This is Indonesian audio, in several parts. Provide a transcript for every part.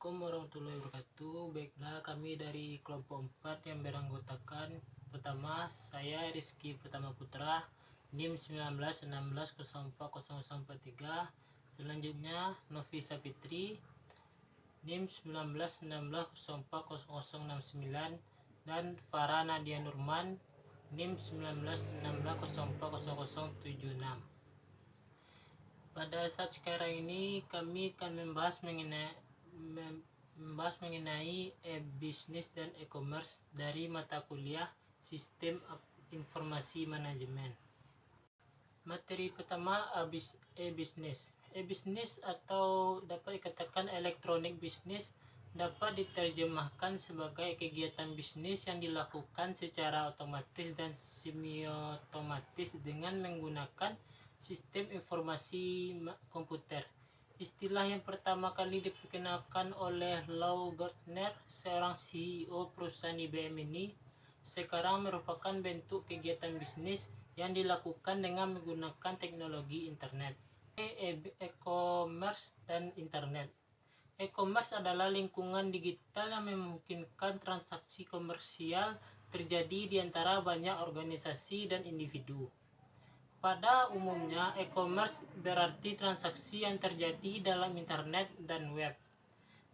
Assalamualaikum warahmatullahi wabarakatuh. Baiklah, kami dari kelompok 4 yang beranggotakan pertama saya Rizky Pertama Putra, NIM 1916040043. Selanjutnya Novisa Fitri, NIM 1916040069, dan Farah Nadia Nurman, NIM 1916040076. Pada saat sekarang ini kami akan membahas mengenai e-business dan e-commerce dari mata kuliah Sistem Informasi Manajemen. Materi pertama, e-business. E-business atau dapat dikatakan electronic business dapat diterjemahkan sebagai kegiatan bisnis yang dilakukan secara otomatis dan semi-otomatis dengan menggunakan sistem informasi komputer. Istilah yang pertama kali diperkenalkan oleh Lou Gerstner, seorang CEO perusahaan IBM ini, sekarang merupakan bentuk kegiatan bisnis yang dilakukan dengan menggunakan teknologi internet. E-commerce dan internet. E-commerce adalah lingkungan digital yang memungkinkan transaksi komersial terjadi di antara banyak organisasi dan individu. Pada umumnya, e-commerce berarti transaksi yang terjadi dalam internet dan web.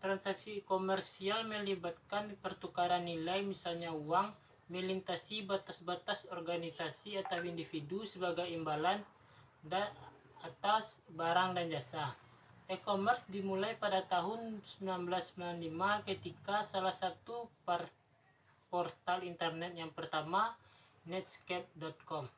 Transaksi komersial melibatkan pertukaran nilai, misalnya uang, melintasi batas-batas organisasi atau individu sebagai imbalan atas barang dan jasa. E-commerce dimulai pada tahun 1995 ketika salah satu portal internet yang pertama, Netscape.com,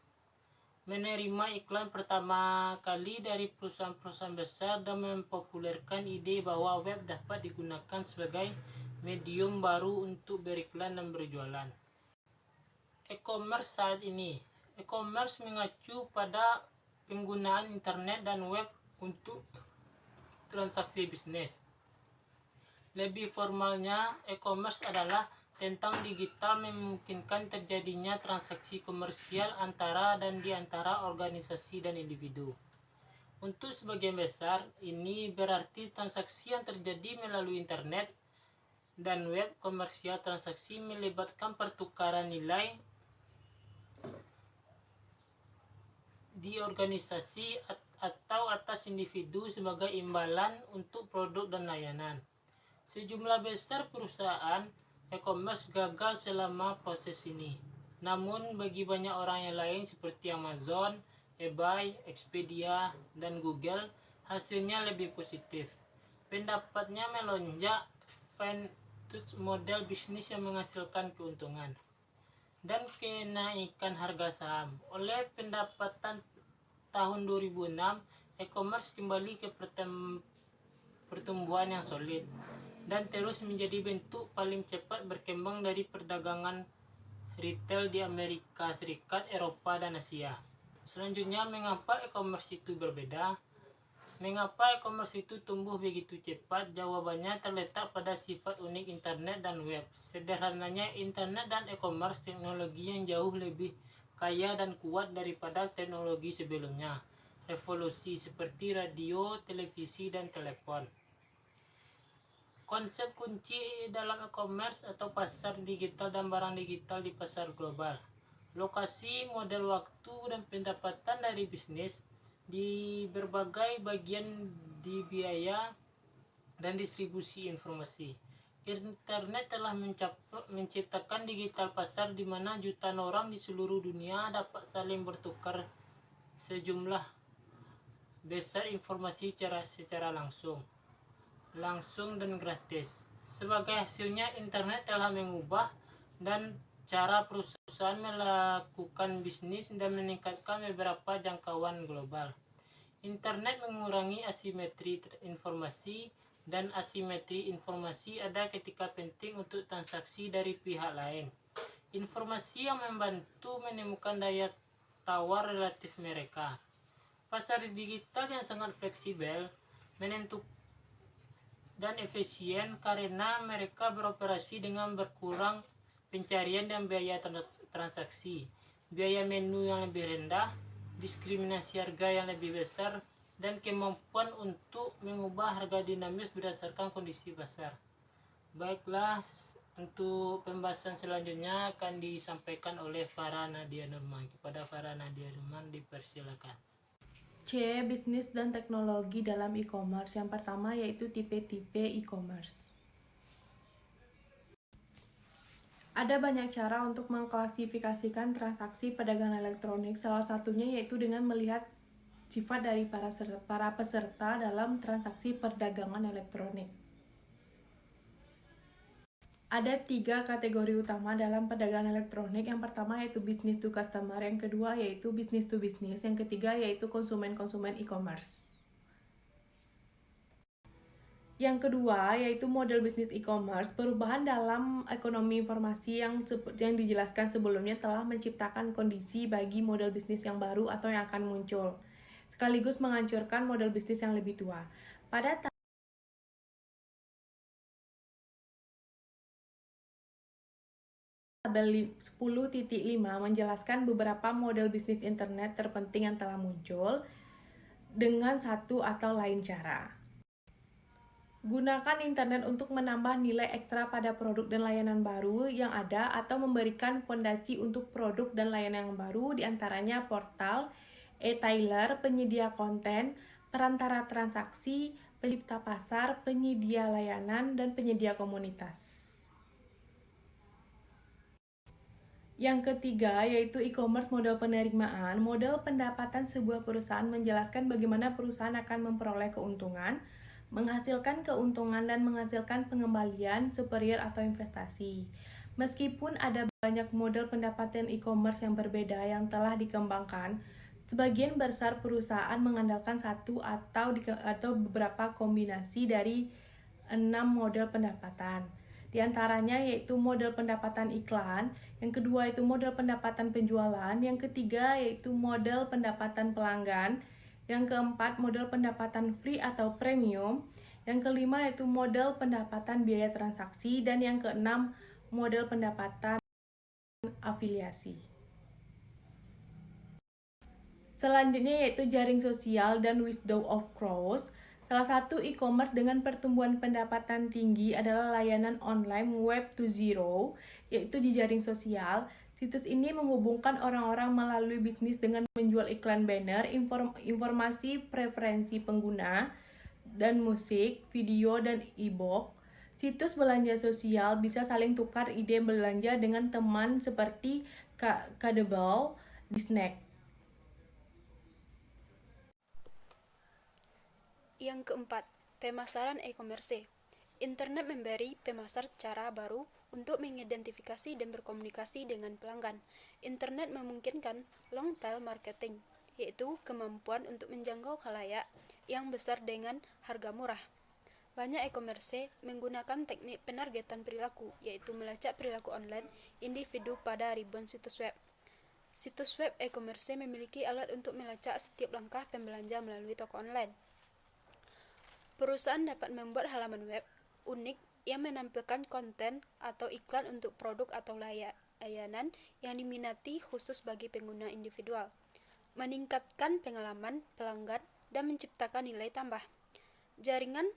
menerima iklan pertama kali dari perusahaan-perusahaan besar dan mempopulerkan ide bahwa web dapat digunakan sebagai medium baru untuk beriklan dan berjualan. E-commerce saat ini. E-commerce mengacu pada penggunaan internet dan web untuk transaksi bisnis. Lebih formalnya, e-commerce adalah tentang digital memungkinkan terjadinya transaksi komersial antara dan di antara organisasi dan individu. Untuk sebagian besar, ini berarti transaksi yang terjadi melalui internet dan web. Komersial transaksi melibatkan pertukaran nilai di organisasi atau atas individu sebagai imbalan untuk produk dan layanan. Sejumlah besar perusahaan e-commerce gagal selama proses ini. Namun bagi banyak orang yang lain seperti Amazon, eBay, Expedia, dan Google, hasilnya lebih positif. Pendapatnya melonjak, vintage model bisnis yang menghasilkan keuntungan, dan kenaikan harga saham. Oleh pendapatan tahun 2006, e-commerce kembali ke pertumbuhan yang solid dan terus menjadi bentuk paling cepat berkembang dari perdagangan retail di Amerika Serikat, Eropa, dan Asia. Selanjutnya, mengapa e-commerce itu berbeda? Mengapa e-commerce itu tumbuh begitu cepat? Jawabannya terletak pada sifat unik internet dan web. Sederhananya, internet dan e-commerce teknologi yang jauh lebih kaya dan kuat daripada teknologi sebelumnya. Revolusi seperti radio, televisi, dan telepon. Konsep kunci dalam e-commerce atau pasar digital dan barang digital di pasar global. Lokasi, model waktu, dan pendapatan dari bisnis di berbagai bagian di biaya dan distribusi informasi. Internet telah menciptakan digital pasar di mana jutaan orang di seluruh dunia dapat saling bertukar sejumlah besar informasi secara langsung dan gratis. Sebagai hasilnya, internet telah mengubah dan cara perusahaan melakukan bisnis dan meningkatkan beberapa jangkauan global. Internet mengurangi asimetri informasi, dan asimetri informasi ada ketika penting untuk transaksi dari pihak lain. Informasi yang membantu menemukan daya tawar relatif mereka. Pasar digital yang sangat fleksibel, menentukan dan efisien karena mereka beroperasi dengan berkurang pencarian dan biaya transaksi, biaya menu yang lebih rendah, diskriminasi harga yang lebih besar, dan kemampuan untuk mengubah harga dinamis berdasarkan kondisi pasar. Baiklah, untuk pembahasan selanjutnya akan disampaikan oleh Farah Nadia Nurman. Kepada Farah Nadia Nurman dipersilakan. C. Bisnis dan teknologi dalam e-commerce. Yang pertama yaitu tipe-tipe e-commerce. Ada banyak cara untuk mengklasifikasikan transaksi perdagangan elektronik, salah satunya yaitu dengan melihat sifat dari para peserta dalam transaksi perdagangan elektronik. Ada 3 kategori utama dalam perdagangan elektronik. Yang pertama yaitu business to customer, yang kedua yaitu business to business, yang ketiga yaitu konsumen-konsumen e-commerce. Yang kedua yaitu model bisnis e-commerce. Perubahan dalam ekonomi informasi yang dijelaskan sebelumnya telah menciptakan kondisi bagi model bisnis yang baru atau yang akan muncul, sekaligus menghancurkan model bisnis yang lebih tua. Pada tabel 10.5 menjelaskan beberapa model bisnis internet terpenting yang telah muncul dengan satu atau lain cara. Gunakan internet untuk menambah nilai ekstra pada produk dan layanan baru yang ada atau memberikan fondasi untuk produk dan layanan yang baru, diantaranya portal, e-tailer, penyedia konten, perantara transaksi, pencipta pasar, penyedia layanan, dan penyedia komunitas. Yang ketiga yaitu e-commerce model penerimaan. Model pendapatan sebuah perusahaan menjelaskan bagaimana perusahaan akan memperoleh keuntungan, menghasilkan keuntungan dan menghasilkan pengembalian superior atau investasi. Meskipun ada banyak model pendapatan e-commerce yang berbeda yang telah dikembangkan, sebagian besar perusahaan mengandalkan satu atau beberapa kombinasi dari 6 model pendapatan. Di antaranya yaitu model pendapatan iklan, yang kedua yaitu model pendapatan penjualan, yang ketiga yaitu model pendapatan pelanggan, yang keempat model pendapatan free atau premium, yang kelima yaitu model pendapatan biaya transaksi, dan yang keenam model pendapatan afiliasi. Selanjutnya yaitu jaring sosial dan Wizard of Crows. Salah satu e-commerce dengan pertumbuhan pendapatan tinggi adalah layanan online Web 2.0, yaitu di jaring sosial. Situs ini menghubungkan orang-orang melalui bisnis dengan menjual iklan banner, informasi preferensi pengguna, dan musik, video, dan e-book. Situs belanja sosial bisa saling tukar ide belanja dengan teman seperti Kadebel di Snack. Yang keempat, pemasaran e-commerce. Internet memberi pemasar cara baru untuk mengidentifikasi dan berkomunikasi dengan pelanggan. Internet memungkinkan long tail marketing, yaitu kemampuan untuk menjangkau khalayak yang besar dengan harga murah. Banyak e-commerce menggunakan teknik penargetan perilaku, yaitu melacak perilaku online individu pada ribuan situs web. Situs web e-commerce memiliki alat untuk melacak setiap langkah pembelanja melalui toko online. Perusahaan dapat membuat halaman web unik yang menampilkan konten atau iklan untuk produk atau layanan yang diminati khusus bagi pengguna individual, meningkatkan pengalaman pelanggan, dan menciptakan nilai tambah. Jaringan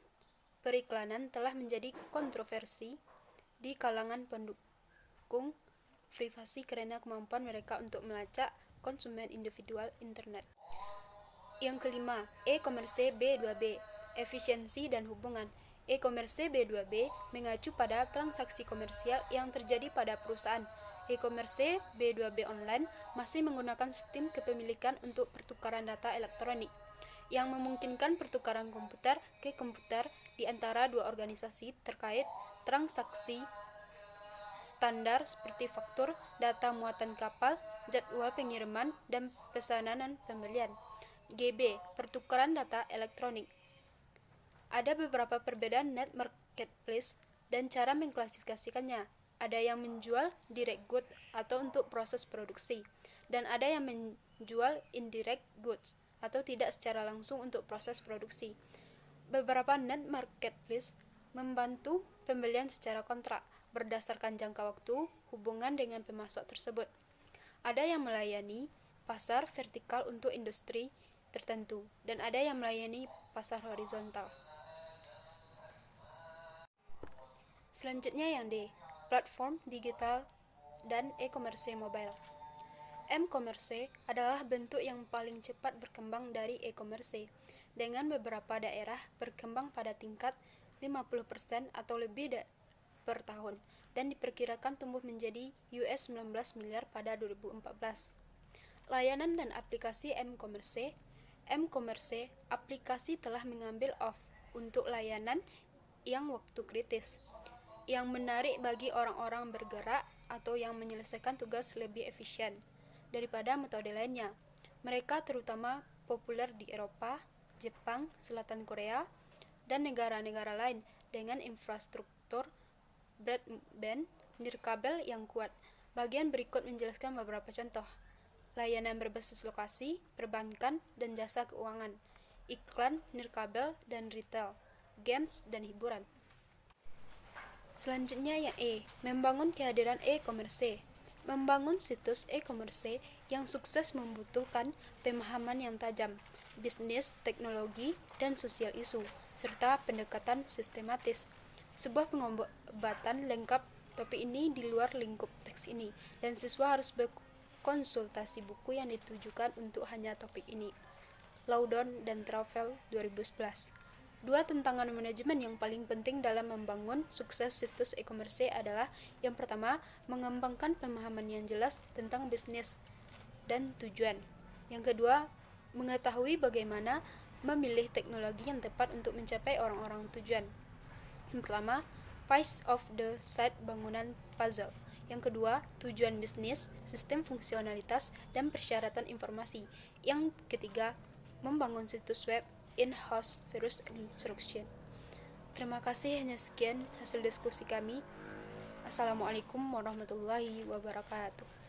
periklanan telah menjadi kontroversi di kalangan pendukung privasi karena kemampuan mereka untuk melacak konsumen individual internet. Yang kelima, e-commerce B2B, efisiensi dan hubungan. E-commerce B2B mengacu pada transaksi komersial yang terjadi pada perusahaan. E-commerce B2B online masih menggunakan sistem kepemilikan untuk pertukaran data elektronik, yang memungkinkan pertukaran komputer ke komputer di antara dua organisasi terkait transaksi standar seperti faktur, data muatan kapal, jadwal pengiriman, dan pesanan pembelian. GB, pertukaran data elektronik. Ada beberapa perbedaan net marketplace dan cara mengklasifikasikannya. Ada yang menjual direct goods atau untuk proses produksi, dan ada yang menjual indirect goods atau tidak secara langsung untuk proses produksi. Beberapa net marketplace membantu pembelian secara kontrak berdasarkan jangka waktu hubungan dengan pemasok tersebut. Ada yang melayani pasar vertikal untuk industri tertentu, dan ada yang melayani pasar horizontal. Selanjutnya yang D, platform digital dan e-commerce mobile. M-commerce adalah bentuk yang paling cepat berkembang dari e-commerce, dengan beberapa daerah berkembang pada tingkat 50% atau lebih per tahun, dan diperkirakan tumbuh menjadi US$19 miliar pada 2014. Layanan dan aplikasi M-commerce. M-commerce aplikasi telah mengambil off untuk layanan yang waktu kritis, yang menarik bagi orang-orang bergerak atau yang menyelesaikan tugas lebih efisien daripada metode lainnya. Mereka terutama populer di Eropa, Jepang, Selatan Korea, dan negara-negara lain dengan infrastruktur broadband nirkabel yang kuat. Bagian berikut menjelaskan beberapa contoh. Layanan berbasis lokasi, perbankan, dan jasa keuangan, iklan, nirkabel, dan retail, games, dan hiburan. Selanjutnya yang E, membangun kehadiran e-commerce. Membangun situs e-commerce yang sukses membutuhkan pemahaman yang tajam, bisnis, teknologi, dan sosial isu, serta pendekatan sistematis. Sebuah pengobatan lengkap topik ini di luar lingkup teks ini, dan siswa harus berkonsultasi buku yang ditujukan untuk hanya topik ini. Loudon dan Travel 2011. Dua tantangan manajemen yang paling penting dalam membangun sukses situs e-commerce adalah yang pertama, mengembangkan pemahaman yang jelas tentang bisnis dan tujuan. Yang kedua, mengetahui bagaimana memilih teknologi yang tepat untuk mencapai orang-orang tujuan. Yang pertama, piece of the site bangunan puzzle. Yang kedua, tujuan bisnis, sistem fungsionalitas, dan persyaratan informasi. Yang ketiga, membangun situs web in-house virus instruction. Terima kasih, hanya sekian hasil diskusi kami. Assalamualaikum warahmatullahi wabarakatuh.